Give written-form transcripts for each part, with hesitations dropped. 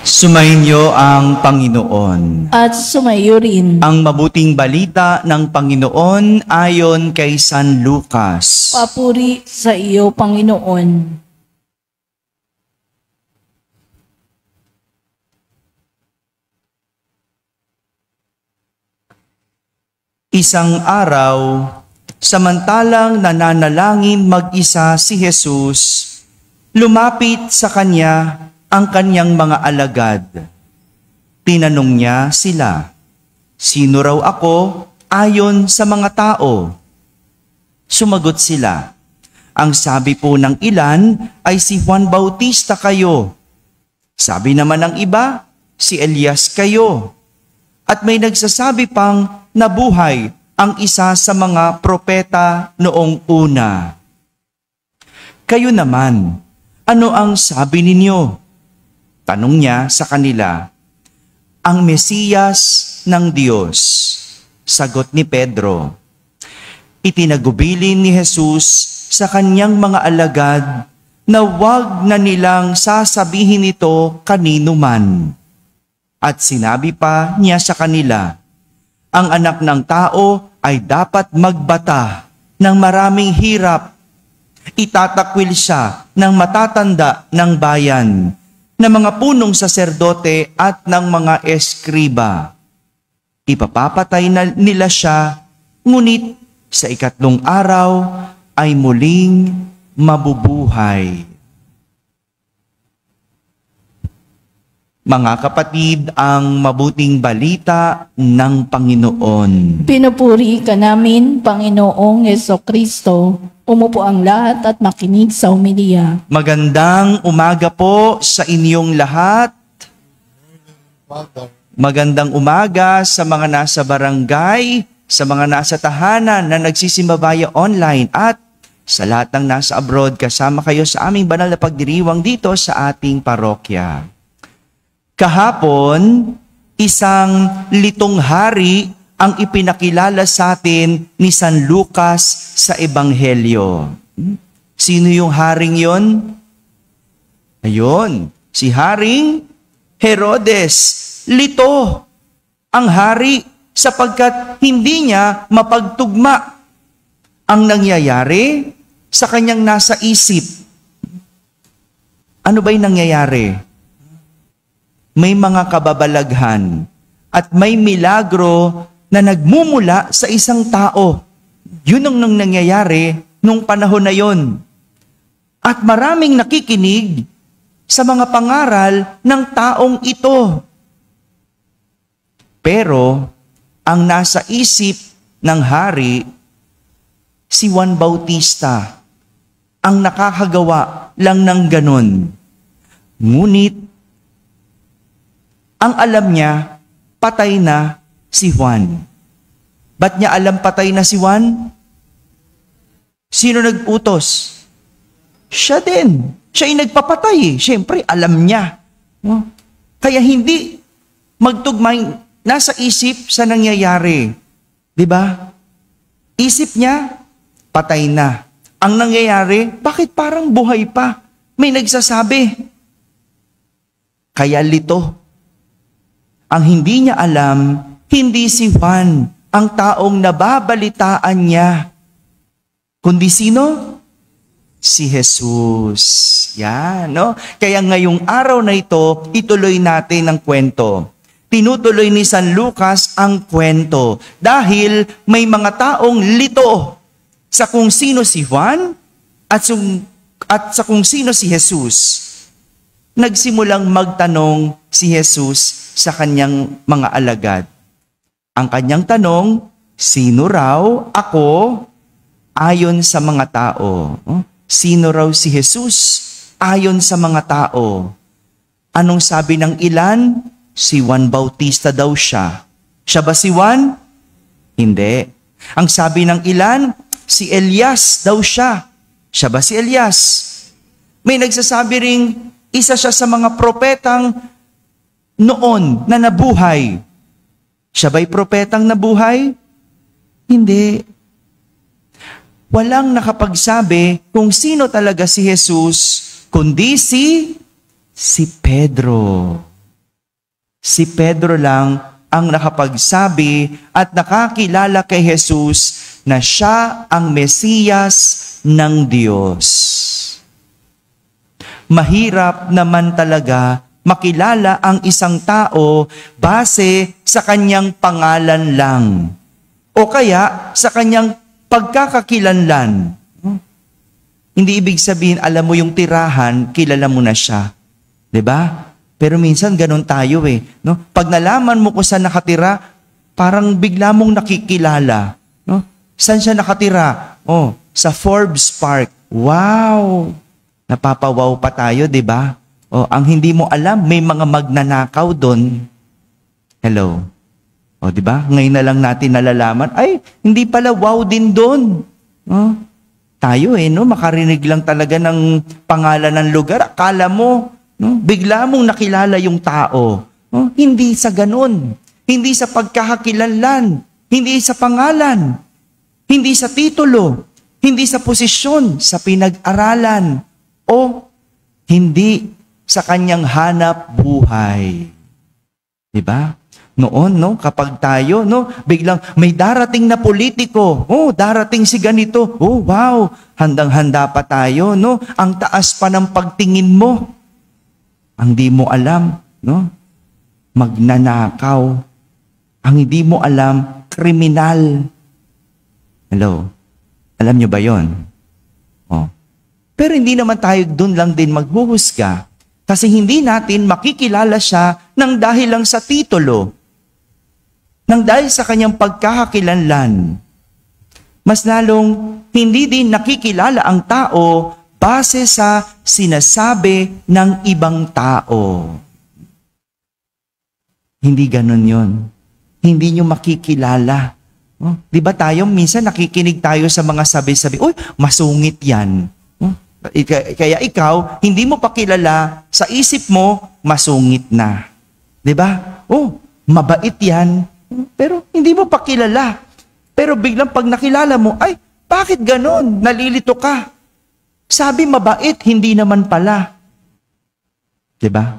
Sumainyo ang Panginoon. At sumayo rin. Ang mabuting balita ng Panginoon ayon kay San Lucas. Papuri sa iyo, Panginoon. Isang araw, samantalang nananalangin mag-isa si Jesus, lumapit sa kanya ang kanyang mga alagad. Tinanong niya sila, "Sino raw ako ayon sa mga tao?" Sumagot sila, "Ang sabi po ng ilan ay si Juan Bautista kayo. Sabi naman ng iba, si Elias kayo. At may nagsasabi pang nabuhay ang isa sa mga propeta noong una. Kayo naman, ano ang sabi ninyo?" Tanong niya sa kanila, "Ang Mesiyas ng Diyos." Sagot ni Pedro. Itinagubilin ni Jesus sa kanyang mga alagad na huwag na nilang sasabihin ito kanino man. At sinabi pa niya sa kanila, ang anak ng tao ay dapat magbata ng maraming hirap. Itatakwil siya ng matatanda ng bayan, ng mga punong saserdote at ng mga eskriba. Ipapapatay na nila siya, ngunit sa ikatlong araw ay muling mabubuhay. Mga kapatid, ang mabuting balita ng Panginoon. Pinupuri ka namin, Panginoong Jesucristo. Umupo ang lahat at makinig sa homilya. Magandang umaga po sa inyong lahat. Magandang umaga sa mga nasa barangay, sa mga nasa tahanan na nagsisimba via online at sa lahat ng nasa abroad. Kasama kayo sa aming banal na pagdiriwang dito sa ating parokya. Kahapon, isang litong hari ang ipinakilala sa atin ni San Lucas sa Ebanghelyo. Sino yung haring yon? Ayun, si Haring Herodes. Lito ang hari sapagkat hindi niya mapagtugma ang nangyayari sa kanyang nasa isip. Ano ba'y nangyayari? May mga kababalaghan at may milagro na nagmumula sa isang tao. Yun ang nangyayari nung panahon na yon. At maraming nakikinig sa mga pangaral ng taong ito. Pero ang nasa isip ng hari, si Juan Bautista, ang nakakagawa lang ng ganon. Ngunit, ang alam niya, patay na si Juan. Ba't niya alam patay na si Juan? Sino nag-utos? Siya din. Siya ay nagpapatay eh. Siyempre, alam niya. No? Kaya hindi magtugmay nasa isip sa nangyayari. Diba? Isip niya, patay na. Ang nangyayari, bakit parang buhay pa? May nagsasabi. Kaya lito. Ang hindi niya alam, hindi si Juan ang taong nababalitaan niya. Kundi sino? Si Jesus. Yan, no? Kaya ngayong araw na ito, ituloy natin ang kwento. Tinutuloy ni San Lucas ang kwento dahil may mga taong lito sa kung sino si Juan at sa kung sino si Jesus. Nagsimulang magtanong si Jesus sa kanyang mga alagad. Ang kanyang tanong, sino raw ako ayon sa mga tao? Sino raw si Jesus ayon sa mga tao? Anong sabi ng ilan? Si Juan Bautista daw siya. Siya ba si Juan? Hindi. Ang sabi ng ilan, si Elias daw siya. Siya ba si Elias? May nagsasabi ring isa siya sa mga propetang noon na nabuhay. Siya ba'y propetang nabuhay? Hindi. Walang nakapagsabi kung sino talaga si Jesus, kundi si Pedro. Si Pedro lang ang nakapagsabi at nakakilala kay Jesus na siya ang Mesiyas ng Diyos. Mahirap naman talaga makilala ang isang tao base sa kanyang pangalan lang o kaya sa kanyang pagkakakilanlan. Hindi ibig sabihin, alam mo yung tirahan, kilala mo na siya. 'Di ba? Pero minsan ganun tayo no? Pag nalaman mo kung saan nakatira, parang bigla mong nakikilala, no? Saan siya nakatira? Oh, sa Forbes Park. Wow! Napapawaw pa tayo, 'di ba? Oh, ang hindi mo alam, may mga magnanakaw doon. Hello. Oh, 'di ba? Ngayon na lang natin nalalaman, ay, hindi pala wow din doon. Oh, tayo no, makarinig lang talaga ng pangalan ng lugar, akala mo, no, bigla mong nakilala yung tao. No? Hindi sa ganun. Hindi sa pagkakakilanlan. Hindi sa pangalan. Hindi sa titulo. Hindi sa posisyon, sa pinag-aralan. O hindi sa kanyang hanap buhay. Diba? Noon, no, kapag tayo, no, biglang may darating na politiko. Oh, darating si ganito. Oh, wow. Handang-handa pa tayo, no? Ang taas pa ng pagtingin mo. Ang di mo alam, no? Magnanakaw. Ang hindi mo alam, kriminal. Hello? Alam nyo ba yon? Oh. Pero hindi naman tayo dun lang din maghuhusga. Kasi hindi natin makikilala siya nang dahil lang sa titulo. Nang dahil sa kanyang pagkakakilanlan. Mas lalong hindi din nakikilala ang tao base sa sinasabi ng ibang tao. Hindi ganun yon. Hindi nyo makikilala. Oh, di ba tayo, minsan nakikinig tayo sa mga sabi-sabi, uy, masungit yan. Oh, kaya ikaw, hindi mo pa kilala, sa isip mo, masungit na. Di ba? Oh, mabait yan. Pero hindi mo pa kilala. Pero biglang pag nakilala mo, ay, bakit ganun? Nalilito ka. Sabi mabait, hindi naman pala. Diba?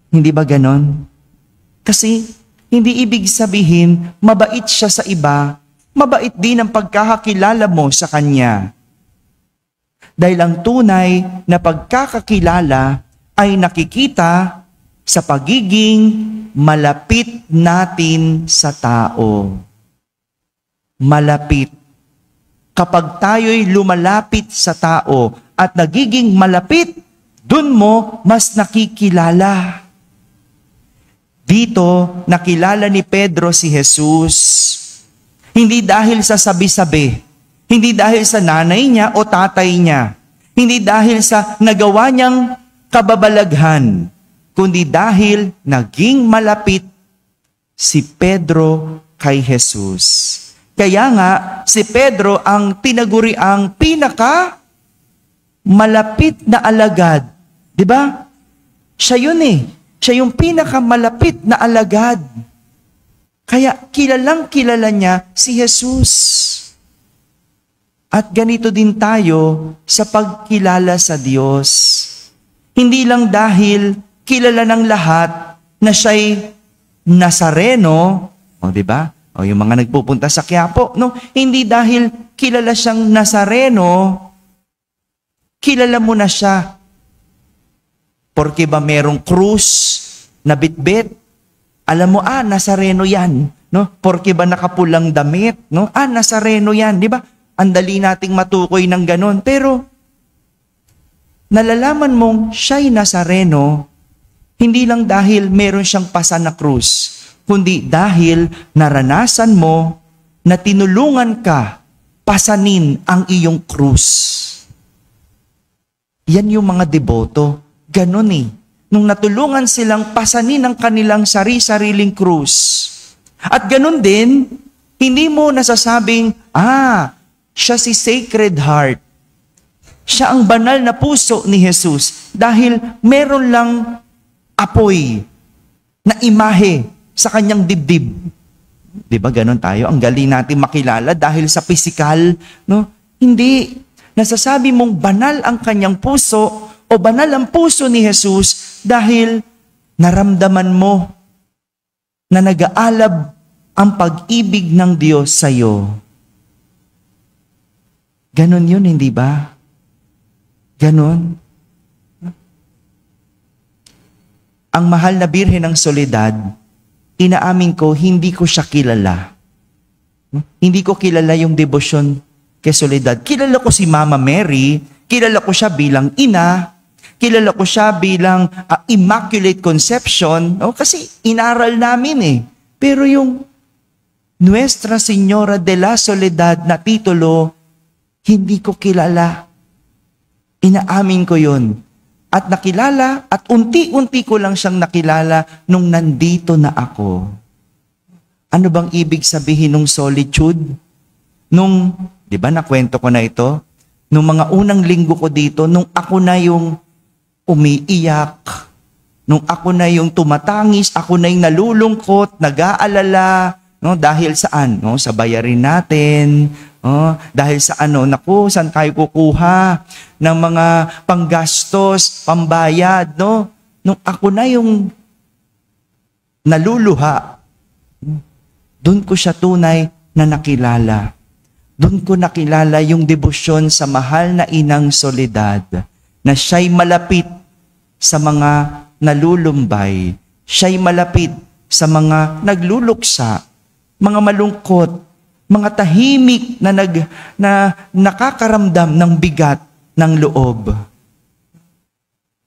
Hindi ba ganon? Kasi hindi ibig sabihin mabait siya sa iba, mabait din ang pagkakakilala mo sa kanya. Dahil ang tunay na pagkakakilala ay nakikita sa pagiging malapit natin sa tao. Malapit. Kapag tayo'y lumalapit sa tao at nagiging malapit, dun mo mas nakikilala. Dito, nakilala ni Pedro si Jesus. Hindi dahil sa sabi-sabi, hindi dahil sa nanay niya o tatay niya, hindi dahil sa nagawa niyang kababalaghan, kundi dahil naging malapit si Pedro kay Jesus. Kaya nga, si Pedro ang tinaguriang pinaka malapit na alagad. Diba? Siya yun Siya yung pinakamalapit na alagad. Kaya kilalang kilala niya si Jesus. At ganito din tayo sa pagkilala sa Diyos. Hindi lang dahil kilala ng lahat na siya'y Nazareno, o diba? O yung mga nagpupunta sa Quiapo, no? Hindi dahil kilala siyang Nazareno, kilala mo na siya. Porque ba merong krus na bitbit? Alam mo, Nazareno yan. No? Porque ba nakapulang damit? No? Nazareno yan. Di ba? Ang dali nating matukoy ng ganon. Pero, nalalaman mong siya'y Nazareno, hindi lang dahil meron siyang pasa na krus, kundi dahil naranasan mo na tinulungan ka pasanin ang iyong krus. Yan yung mga deboto. Ganon Nung natulungan silang pasanin ang kanilang sari-sariling krus. At ganon din, hindi mo nasasabing, siya si Sacred Heart. Siya ang banal na puso ni Jesus. Dahil meron lang apoy na imahe sa kanyang dibdib. Di ba ganon tayo? Ang galing natin makilala dahil sa pisikal. No? Hindi. Nasasabi mong banal ang kanyang puso o banal ang puso ni Jesus dahil naramdaman mo na nag-aalab ang pag-ibig ng Diyos sa iyo. Ganon yun, hindi ba? Ganon. Ang mahal na Birhen ng Soledad, inaamin ko, hindi ko siya kilala. Hindi ko kilala yung debosyon kay Soledad. Kilala ko si Mama Mary, kilala ko siya bilang ina, kilala ko siya bilang Immaculate Conception, kasi inaral namin eh. Pero yung Nuestra Señora de la Soledad na titulo, hindi ko kilala. Inaamin ko yun. At nakilala, at unti-unti ko lang siyang nakilala nung nandito na ako. Ano bang ibig sabihin ng solitude? Nung, di ba nakwento ko na ito? Nung mga unang linggo ko dito, nung ako na yung umiiyak, nung ako na yung tumatangis, ako na yung nalulungkot, nag-aalala, no, dahil saan? No, sa bayarin natin, dahil sa naku, saan tayo kukuha ng mga panggastos, pambayad, no? Nung ako na yung naluluha, doon ko siya tunay na nakilala. Doon ko nakilala yung debosyon sa mahal na Inang Soledad, na siya'y malapit sa mga nalulumbay, siya'y malapit sa mga nagluluksa, mga malungkot, mga tahimik na nakakaramdam ng bigat ng loob.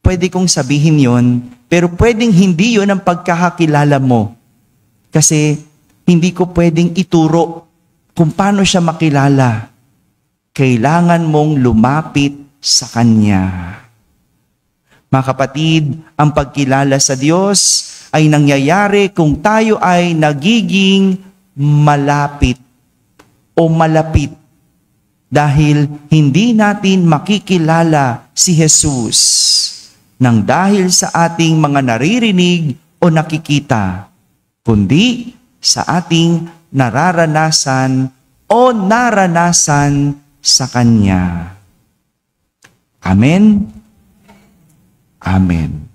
Pwede kong sabihin yon, pero pwedeng hindi yon ang pagkakakilala mo. Kasi hindi ko pwedeng ituro kung paano siya makilala. Kailangan mong lumapit sa Kanya. Mga kapatid, ang pagkilala sa Diyos ay nangyayari kung tayo ay nagiging malapit o malapit dahil hindi natin makikilala si Jesus nang dahil sa ating mga naririnig o nakikita, kundi sa ating nararanasan o naranasan sa Kanya. Amen? Amen.